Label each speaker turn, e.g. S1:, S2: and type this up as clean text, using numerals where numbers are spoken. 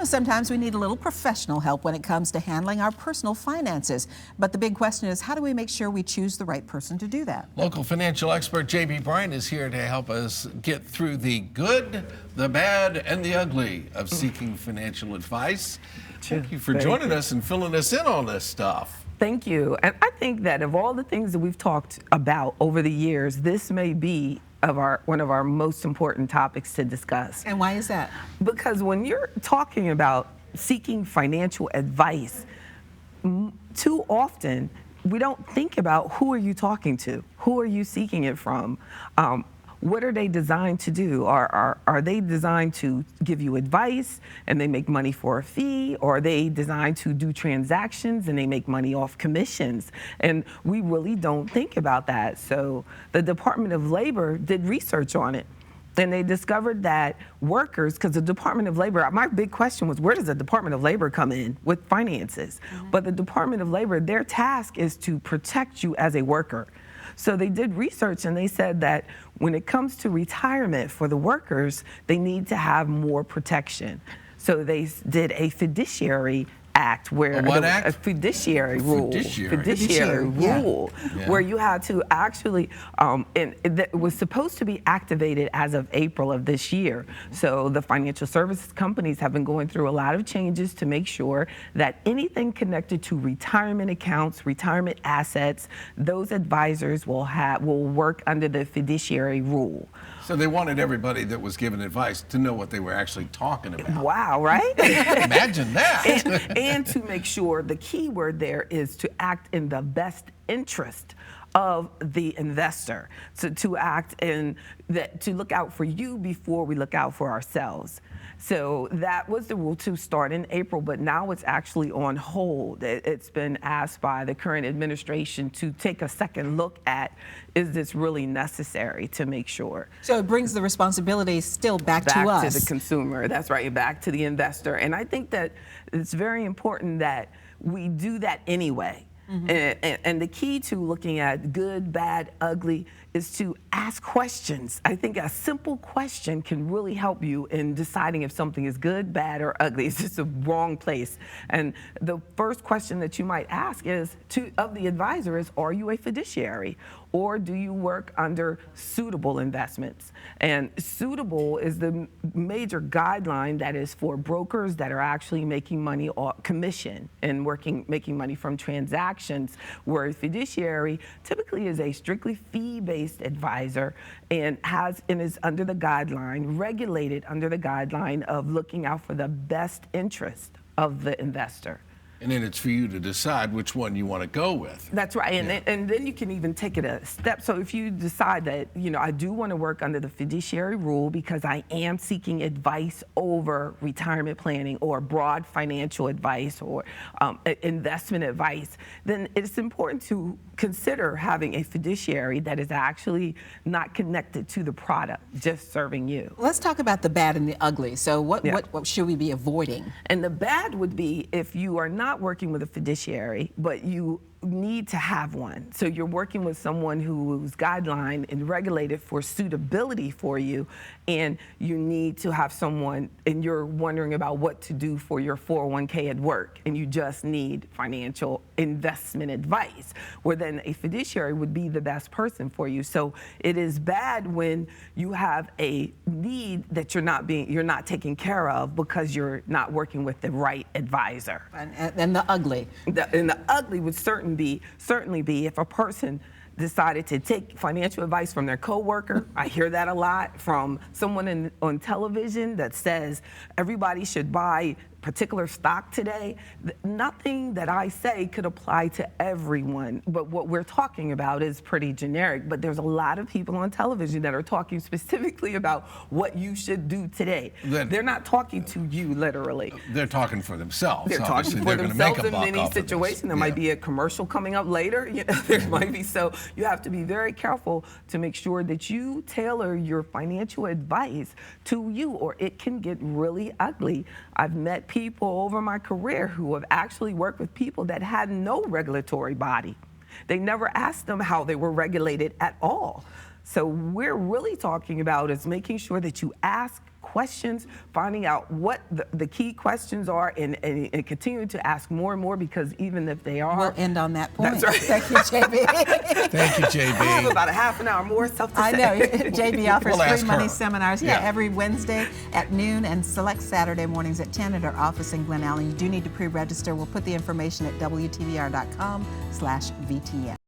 S1: sometimes we need a little professional help when it comes to handling our personal finances. But the big question is, how do we make sure we choose the right person to do that?
S2: Local financial expert J.B. Bryant is here to help us get through the good, the bad, and the ugly of seeking financial advice. Thank you for joining us and filling us in on this stuff.
S3: Thank you. And I think that of all the things that we've talked about over the years, this may be one of our most important topics to discuss.
S1: And why is that?
S3: Because when you're talking about seeking financial advice, too often we don't think about who are you talking to, who are you seeking it from, what are they designed to do? Are they designed to give you advice and they make money for a fee? Or are they designed to do transactions and they make money off commissions? And we really don't think about that. So the Department of Labor did research on it. And they discovered that workers, because the Department of Labor, my big question was, where does the Department of Labor come in with finances? But the Department of Labor, their task is to protect you as a worker. So they did research and they said that when it comes to retirement for the workers, they need to have more protection. So they did a fiduciary act where
S2: a
S3: fiduciary rule, where you had to actually, and it was supposed to be activated as of April of this year. So the financial services companies have been going through a lot of changes to make sure that anything connected to retirement accounts, retirement assets, those advisors will work under the fiduciary rule.
S2: So they wanted everybody that was giving advice to know what they were actually talking about.
S3: Wow, right?
S2: Imagine that.
S3: And to make sure, the key word there is to act in the best interest of the investor. So to act in that, to look out for you before we look out for ourselves. So that was the rule to start in April, but now it's actually on hold. It's been asked by the current administration to take a second look at, is this really necessary to make sure?
S1: So it brings the responsibility still back to us.
S3: Back to the consumer, that's right, back to the investor. And I think that it's very important that we do that anyway. And the key to looking at good, bad, ugly is to ask questions. I think a simple question can really help you in deciding if something is good, bad, or ugly. It's just a wrong place. And the first question that you might ask is of the advisor is, are you a fiduciary? Or do you work under suitable investments? And suitable is the major guideline that is for brokers that are actually making money off commission and making money from transactions, where a fiduciary typically is a strictly fee-based advisor and is under the guideline, regulated under the guideline of looking out for the best interest of the investor.
S2: And then it's for you to decide which one you want to go with.
S3: That's right, and then you can even take it a step. So if you decide that, I do want to work under the fiduciary rule because I am seeking advice over retirement planning or broad financial advice or investment advice, then it's important to consider having a fiduciary that is actually not connected to the product, just serving you.
S1: Let's talk about the bad and the ugly. So what should we be avoiding?
S3: And the bad would be if you are not working with a fiduciary, but you need to have one. So you're working with someone who's guideline and regulated for suitability for you, and you need to have someone, and you're wondering about what to do for your 401k at work, and you just need financial investment advice, where then a fiduciary would be the best person for you. So it is bad when you have a need that you're not taking care of because you're not working with the right advisor.
S1: And the ugly.
S3: And the ugly would certainly be if a person decided to take financial advice from their coworker. I hear that a lot from someone on television that says everybody should buy particular stock today. Nothing that I say could apply to everyone, but what we're talking about is pretty generic. But there's a lot of people on television that are talking specifically about what you should do today. They're not talking to you literally.
S2: They're talking for themselves.
S3: They're talking for themselves in many situations. There might be a commercial coming up later. There might be. So you have to be very careful to make sure that you tailor your financial advice to you, or it can get really ugly. I've met people over my career who have actually worked with people that had no regulatory body. They never asked them how they were regulated at all. So we're really talking about is making sure that you ask questions, finding out what the key questions are, and continuing to ask more and more, because even if they are.
S1: We'll end on that point.
S3: That's right.
S1: Thank you, JB.
S2: Thank you, JB.
S3: I have about a half an hour more stuff to say.
S1: I know. JB offers
S2: We'll ask
S1: free money
S2: her.
S1: seminars every Wednesday at noon and select Saturday mornings at 10 at our office in Glen Allen. You do need to pre-register. We'll put the information at WTVR.com/VTN.